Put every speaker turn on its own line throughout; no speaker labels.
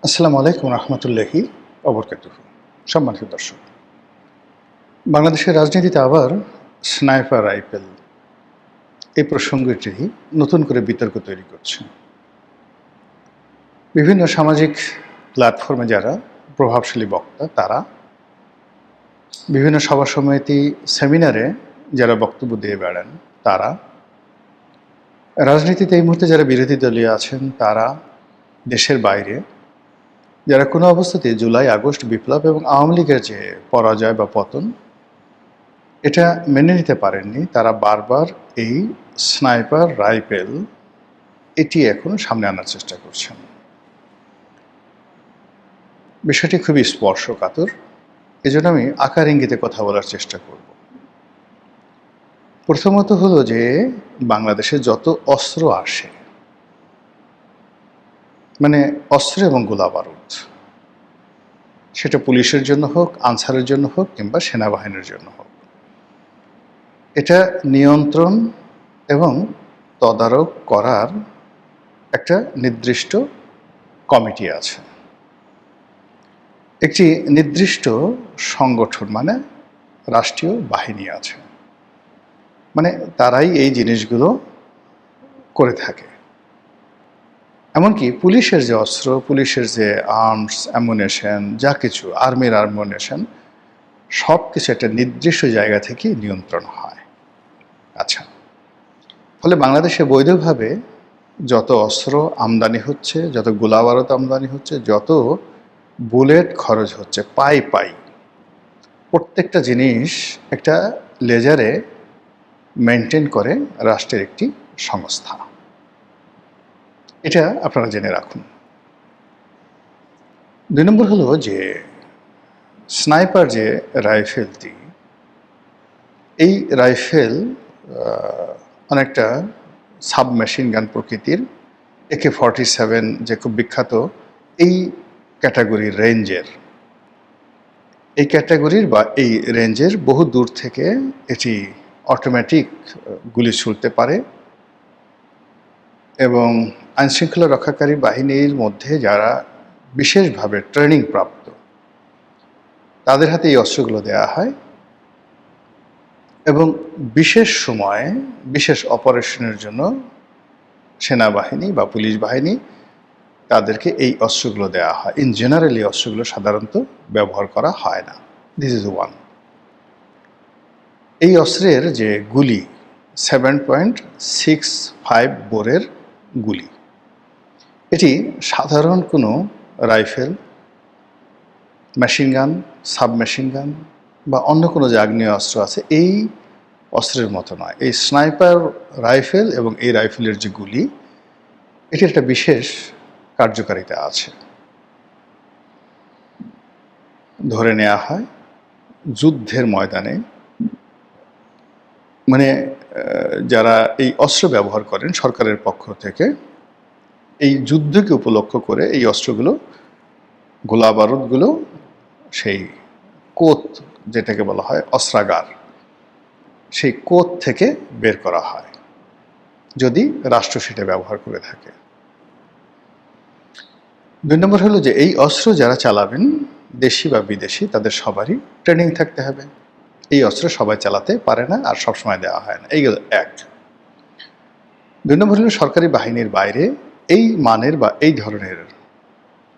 আসসালামু আলাইকুম রহমতুল্লাহি অবরকাতুহ। সম্মানিত দর্শক, বাংলাদেশের রাজনীতিতে আবার স্নাইপার রাইফেল এই প্রসঙ্গটি নতুন করে বিতর্ক তৈরি করছে। বিভিন্ন সামাজিক প্ল্যাটফর্মে যারা প্রভাবশালী বক্তা, তারা বিভিন্ন সভা সমিতি, সেমিনারে যারা বক্তব্য দিয়ে বেড়ান, তারা রাজনীতিতে এই মুহূর্তে যারা বিরোধী দলীয় আছেন, তারা দেশের বাইরে যারা কোনো অবস্থাতে জুলাই আগস্ট বিপ্লব এবং আওয়ামী লীগের যে পরাজয় বা পতন এটা মেনে নিতে পারেননি, তারা বারবার এই স্নাইপার রাইফেল এটি এখন সামনে আনার চেষ্টা করছেন। বিষয়টি খুবই স্পর্শকাতর, এজন্য আমি আকার ইঙ্গিতে কথা বলার চেষ্টা করব। প্রথমত হলো যে বাংলাদেশে যত অস্ত্র আসে, মানে অস্ত্র এবং গোলা বারুদ, সেটা পুলিশের জন্য হোক, আনসারের জন্য হোক, কিংবা সেনাবাহিনীর জন্য হোক, এটা নিয়ন্ত্রণ এবং তদারক করার একটা নির্দিষ্ট কমিটি আছে, একটি নির্দিষ্ট সংগঠন মানে রাষ্ট্রীয় বাহিনী আছে, মানে তারাই এই জিনিসগুলো করে থাকে। এমনকি পুলিশের যে অস্ত্র, পুলিশের যে আর্মস, অ্যামুনেশন, যা কিছু আর্মির অ্যামুনেশন, সব কিছু একটা নির্দিষ্ট জায়গা থেকে নিয়ন্ত্রণ হয়। আচ্ছা, ফলে বাংলাদেশে বৈধভাবে যত অস্ত্র আমদানি হচ্ছে, যত গোলাবারুদ আমদানি হচ্ছে, যত বুলেট খরচ হচ্ছে, পাই প্রত্যেকটা জিনিস একটা লেজারে মেনটেন করে রাষ্ট্রের একটি সংস্থা। এটা আপনারা জেনে রাখুন। ২ নম্বর হলো যে স্নাইপার যে রাইফেলটি, এই রাইফেল অনেকটা সাবমেশিন গান প্রকৃতির, AK-47 যে খুব বিখ্যাত, এই ক্যাটাগরির রেঞ্জের, এই ক্যাটাগরির বা এই রেঞ্জের বহু দূর থেকে এটি অটোমেটিক গুলি ছুড়তে পারে এবং আইনশৃঙ্খলা রক্ষাকারী বাহিনীর মধ্যে যারা বিশেষভাবে ট্রেনিং প্রাপ্ত, তাদের হাতে এই অস্ত্রগুলো দেওয়া হয় এবং বিশেষ সময়ে বিশেষ অপারেশনের জন্য সেনাবাহিনী বা পুলিশ বাহিনী তাদেরকে এই অস্ত্রগুলো দেওয়া হয়। ইন জেনারেল এই অস্ত্রগুলো সাধারণত ব্যবহার করা হয় না। This is one. এই অস্ত্রের যে গুলি 7.65 বোরের গুলি, এটি সাধারণ কোনো রাইফেল, মেশিন গান, সাবমেশিন গান বা অন্য কোনো যে আগ্নেয় অস্ত্র আছে এই অস্ত্রের মতো নয়। এই স্নাইপার রাইফেল এবং এই রাইফেলের যে গুলি, এটির একটা বিশেষ কার্যকারিতা আছে। ধরে নেওয়া হয় যুদ্ধের ময়দানে, মানে যারা এই অস্ত্র ব্যবহার করেন সরকারের পক্ষ থেকে, এই যুদ্ধকে উপলক্ষ করে এই অস্ত্রগুলো, গোলা বারুদগুলো সেই কোত, যেটাকে বলা হয় অস্ত্রাগার, সেই কোত থেকে বের করা হয় যদি রাষ্ট্র সেটা ব্যবহার করে থাকে। ২ নম্বর হলো যে এই অস্ত্র যারা চালাবেন, দেশি বা বিদেশি, তাদের সবারই ট্রেনিং থাকতে হবে। এই অস্ত্র সবাই চালাতে পারে না আর সবসময় দেওয়া হয় না, এইগুলো এক। ২ নম্বর হলো সরকারি বাহিনীর বাইরে এই মানের বা এই ধরনের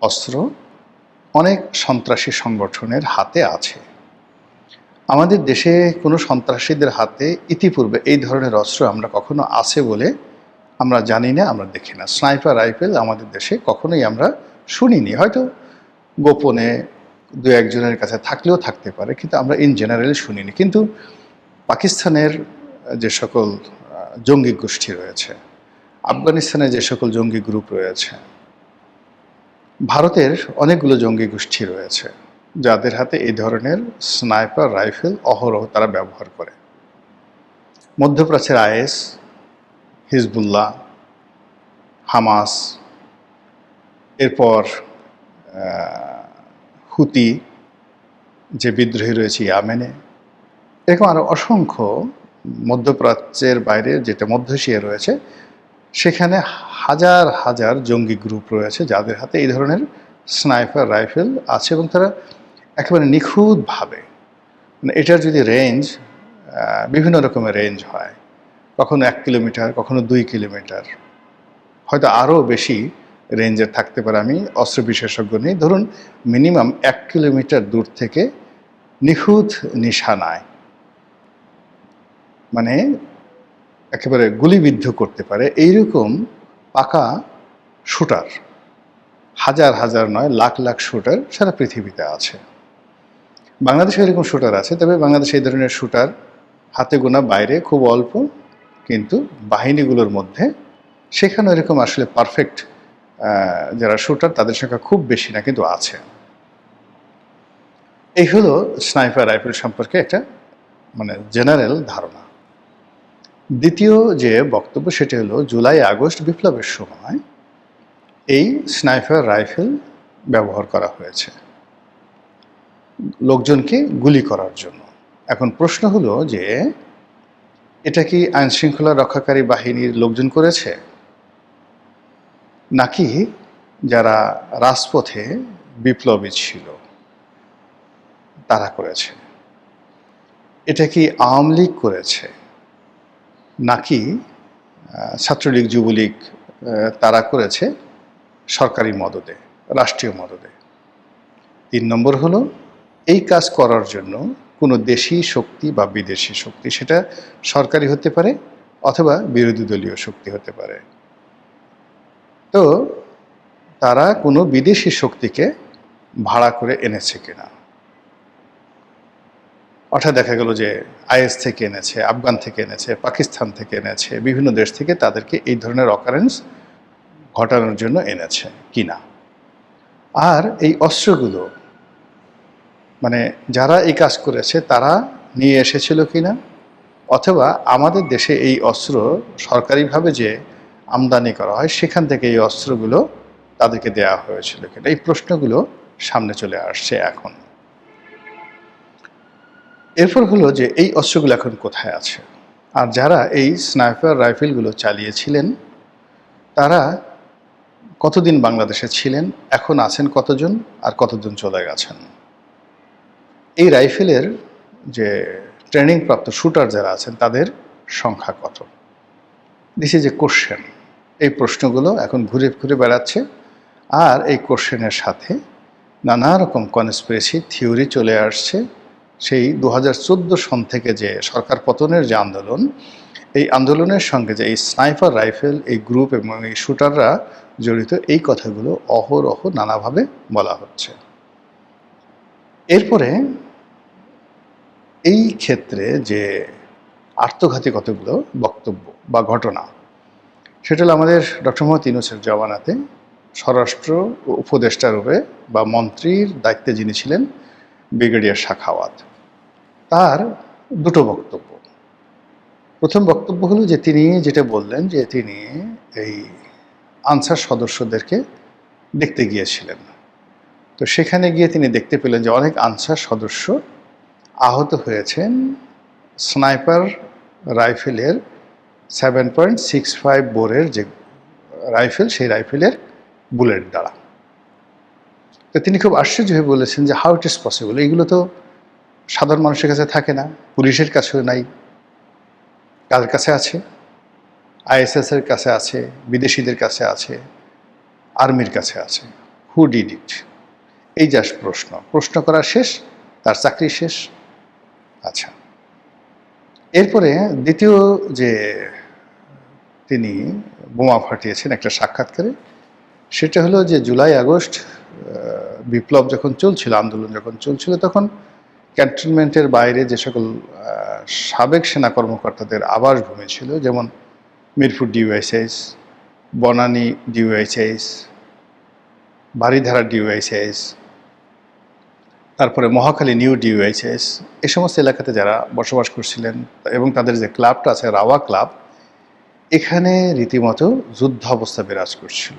অস্ত্র অনেক সন্ত্রাসী সংগঠনের হাতে আছে। আমাদের দেশে কোনো সন্ত্রাসীদের হাতে ইতিপূর্বে এই ধরনের অস্ত্র আমরা কখনো আছে বলে আমরা জানি না, আমরা দেখি না। স্নাইপার রাইফেল আমাদের দেশে কখনোই আমরা শুনিনি, হয়তো গোপনে ২-১ জনের কাছে থাকলেও থাকতে পারে, কিন্তু আমরা ইন জেনারেলি শুনিনি। কিন্তু পাকিস্তানের যে সকল জঙ্গি গোষ্ঠী রয়েছে, আফগানিস্তানে যে সকল জঙ্গি গ্রুপ রয়েছে, ভারতের অনেকগুলো জঙ্গি গোষ্ঠী রয়েছে যাদের হাতে এই ধরনের স্নাইপার রাইফেল অহরহ তারা ব্যবহার করে। মধ্যপ্রাচ্যের IS, হিজবুল্লাহ, হামাস, এরপর হুতি যে বিদ্রোহী রয়েছে ইয়ামেনে, এরকম আরও অসংখ্য মধ্যপ্রাচ্যের বাইরে যেটা মধ্য এশিয়া রয়েছে, সেখানে হাজার হাজার জঙ্গি গ্রুপ রয়েছে যাদের হাতে এই ধরনের স্নাইপার রাইফেল আছে এবং তারা একেবারে নিখুঁতভাবে, মানে এটার যদি রেঞ্জ, বিভিন্ন রকমের রেঞ্জ হয়, কখনো 1 কিলোমিটার, কখনো 2 কিলোমিটার, হয়তো আরও বেশি রেঞ্জের থাকতে পারে। আমি অস্ত্র বিশেষজ্ঞ নেই, ধরুন মিনিমাম 1 কিলোমিটার দূর থেকে নিখুঁত নিশানায়, মানে একেবারে গুলিবিদ্ধ করতে পারে এইরকম পাকা শুটার হাজার হাজার নয়, লাখ লাখ শুটার সারা পৃথিবীতে আছে। বাংলাদেশে এরকম শুটার আছে, তবে বাংলাদেশে এই ধরনের শুটার হাতে গোনা, বাইরে খুব অল্প, কিন্তু বাহিনীগুলোর মধ্যে সেখানে এরকম আসলে পারফেক্ট যারা শুটার তাদের সংখ্যা খুব বেশি না, কিন্তু আছে। এই হলো স্নাইপার রাইফেল সম্পর্কে একটা মানে জেনারেল ধারণা। দ্বিতীয় যে বক্তব্য সেটি হলো জুলাই আগস্ট বিপ্লবের সময় এই স্নাইপার রাইফেল ব্যবহার করা হয়েছে লোকজনকে গুলি করার জন্য। এখন প্রশ্ন হলো যে এটা কি আইনশৃঙ্খলা রক্ষাকারী বাহিনীর লোকজন করেছে, নাকি যারা রাজপথে বিপ্লবী ছিল তারা করেছে? এটা কি আওয়ামী লীগ করেছে, নাকি ছাত্রলীগ, যুবলীগ তারা করেছে সরকারি মদদে, রাষ্ট্রীয় মদদে? 3 নম্বর হলো এই কাজ করার জন্য কোনো দেশি শক্তি বা বিদেশি শক্তি, সেটা সরকারি হতে পারে অথবা বিরোধী দলীয় শক্তি হতে পারে, তো তারা কোনো বিদেশি শক্তিকে ভাড়া করে এনেছে কিনা। অর্থাৎ দেখা গেল যে আইএস থেকে এনেছে, আফগান থেকে এনেছে, পাকিস্তান থেকে এনেছে, বিভিন্ন দেশ থেকে তাদেরকে এই ধরনের অকারেন্স ঘটানোর জন্য এনেছে কিনা। আর এই অস্ত্রগুলো মানে যারা এই কাজ করেছে তারা নিয়ে এসেছিল কিনা, অথবা আমাদের দেশে এই অস্ত্র সরকারিভাবে যে আমদানি করা হয় সেখান থেকে এই অস্ত্রগুলো তাদেরকে দেওয়া হয়েছিল কিনা, এই প্রশ্নগুলো সামনে চলে আসছে এখন। এরপর হলো যে এই অস্ত্রগুলো এখন কোথায় আছে, আর যারা এই স্নাইপার রাইফেলগুলো চালিয়েছিলেন তারা কতদিন বাংলাদেশে ছিলেন, এখন আছেন কতজন, আর কতজন চলে গেছেন। এই রাইফেলের যে ট্রেনিং প্রাপ্ত শুটার যারা আছেন তাদের সংখ্যা কত? This is a question. এই প্রশ্নগুলো এখন ঘুরে ঘুরে বেড়াচ্ছে, আর এই কোশ্চেনের সাথে নানা রকম কনস্পিরেসি থিওরি চলে আসছে। সেই 2014 সন থেকে যে সরকার পতনের যে আন্দোলন, এই আন্দোলনের সঙ্গে যে এই স্নাইপার রাইফেল এই গ্রুপ এবং এই শুটাররা জড়িত, এই কথাগুলো অহরহ নানাভাবে বলা হচ্ছে। এরপরে এই ক্ষেত্রে যে আত্মঘাতী কতগুলো বক্তব্য বা ঘটনা, সেটা হলো আমাদের ডক্টর মোহাম্মদ ইউনূসের জমানাতে স্বরাষ্ট্র উপদেষ্টা রূপে বা মন্ত্রীর দায়িত্বে যিনি ছিলেন ব্রিগেডিয়ার সাখাওয়াত, তার দুটো বক্তব্য। প্রথম বক্তব্য হলো যে তিনি যেটা বললেন যে তিনি এই আনসার সদস্যদেরকে দেখতে গিয়েছিলেন, তো সেখানে গিয়ে তিনি দেখতে পেলেন যে অনেক আনসার সদস্য আহত হয়েছেন স্নাইপার রাইফেলের 7.65 বোরের যে রাইফেল, সেই রাইফেলের বুলেট দ্বারা। তো তিনি খুব আশ্চর্য হয়ে বলেছেন যে হাউ ইট ইজ পসিবল, এইগুলো তো সাধারণ মানুষের কাছে থাকে না, পুলিশের কাছেও নাই, কাদের কাছে আছে? আইএসএসের কাছে আছে, বিদেশিদের কাছে আছে, আর্মির কাছে আছে। Who did it? এই জাস্ট প্রশ্ন করা শেষ, তার চাকরি শেষ। আচ্ছা, এরপরে দ্বিতীয় যে তিনি বোমা ফাটিয়েছেন একটা সাক্ষাৎকারে, সেটা হলো যে জুলাই আগস্ট বিপ্লব যখন চলছিল, আন্দোলন যখন চলছিল, তখন ক্যান্টনমেন্টের বাইরে যে সকল সাবেক সেনা কর্মকর্তাদের আবাসভূমি ছিল, যেমন Mirpur DOHS, Banani DOHS, Baridhara DOHS, তারপরে মহাখালী নিউ ডিওএইচএস, এই সমস্ত এলাকাতে যারা বসবাস করছিলেন এবং তাদের যে ক্লাবটা আছে রাওয়া ক্লাব, এখানে রীতিমতো যুদ্ধ অবস্থা বিরাজ করছিল।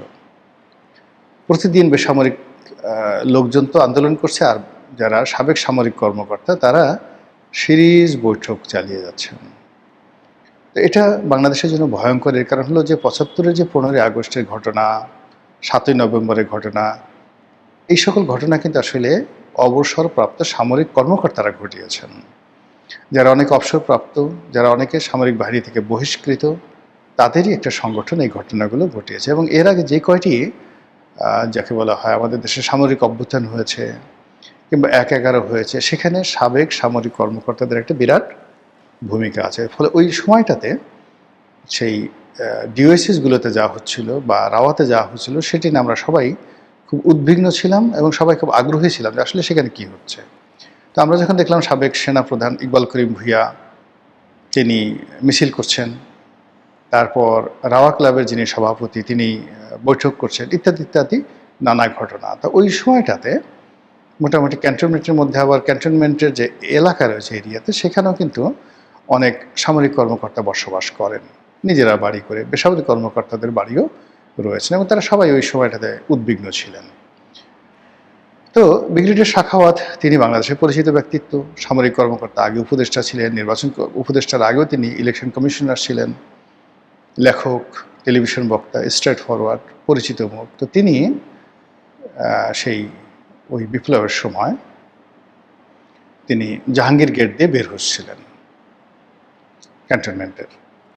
প্রতিদিন বেসামরিক লোকজন তো আন্দোলন করছে, আর যারা সাবেক সামরিক কর্মকর্তা তারা সিরিজ বৈঠক চালিয়ে যাচ্ছেন। তো এটা বাংলাদেশের জন্য ভয়ঙ্কর। এর কারণ হলো যে 75-এর যে 15ই আগস্টের ঘটনা, 7ই নভেম্বরের ঘটনা, এই সকল ঘটনা কিন্তু আসলে অবসরপ্রাপ্ত সামরিক কর্মকর্তারা ঘটিয়েছেন, যারা অনেক অবসরপ্রাপ্ত, যারা অনেকে সামরিক বাহিনী থেকে বহিষ্কৃত, তাদেরই একটা সংগঠন এই ঘটনাগুলো ঘটিয়েছে। এবং এর আগে যে কয়টি যাকে বলা হয় আমাদের দেশে সামরিক অভ্যুত্থান হয়েছে কিংবা ১/১১ হয়েছে, সেখানে সাবেক সামরিক কর্মকর্তাদের একটা বিরাট ভূমিকা আছে। ফলে ওই সময়টাতে সেই ডিওএসএসগুলোতে যাওয়া হচ্ছিল বা রাওয়াতে যাওয়া হচ্ছিল, সেটি নিয়ে আমরা সবাই খুব উদ্বিগ্ন ছিলাম এবং সবাই খুব আগ্রহী ছিলাম যে আসলে সেখানে কী হচ্ছে। তো আমরা যখন দেখলাম সাবেক সেনাপ্রধান ইকবাল করিম ভূঁইয়া তিনি মিছিল করছেন, তারপর রাওয়া ক্লাবের যিনি সভাপতি তিনি বৈঠক করছেন, ইত্যাদি ইত্যাদি নানা ঘটনা। তো ওই সময়টাতে মোটামুটি ক্যান্টনমেন্টের মধ্যে আবার ক্যান্টনমেন্টের যে এলাকা রয়েছে এরিয়াতে, সেখানেও কিন্তু অনেক সামরিক কর্মকর্তা বসবাস করেন নিজেরা বাড়ি করে, বেসামরিক কর্মকর্তাদের বাড়িও রয়েছেন এবং তারা সবাই ওই সময়টাতে উদ্বিগ্ন ছিলেন। তো ব্রিগেডিয়ার সাখাওয়াত তিনি বাংলাদেশের পরিচিত ব্যক্তিত্ব, সামরিক কর্মকর্তা, আগে উপদেষ্টা ছিলেন, নির্বাচন উপদেষ্টার আগেও তিনি ইলেকশন কমিশনার ছিলেন, লেখক, টেলিভিশন বক্তা, স্ট্রেট ফরওয়ার্ড, পরিচিত মুখ। তো তিনি সেই ওই বিপ্লবের সময় তিনি জাহাঙ্গীর গেট দিয়ে বের হচ্ছিলেন ক্যান্টনমেন্টের।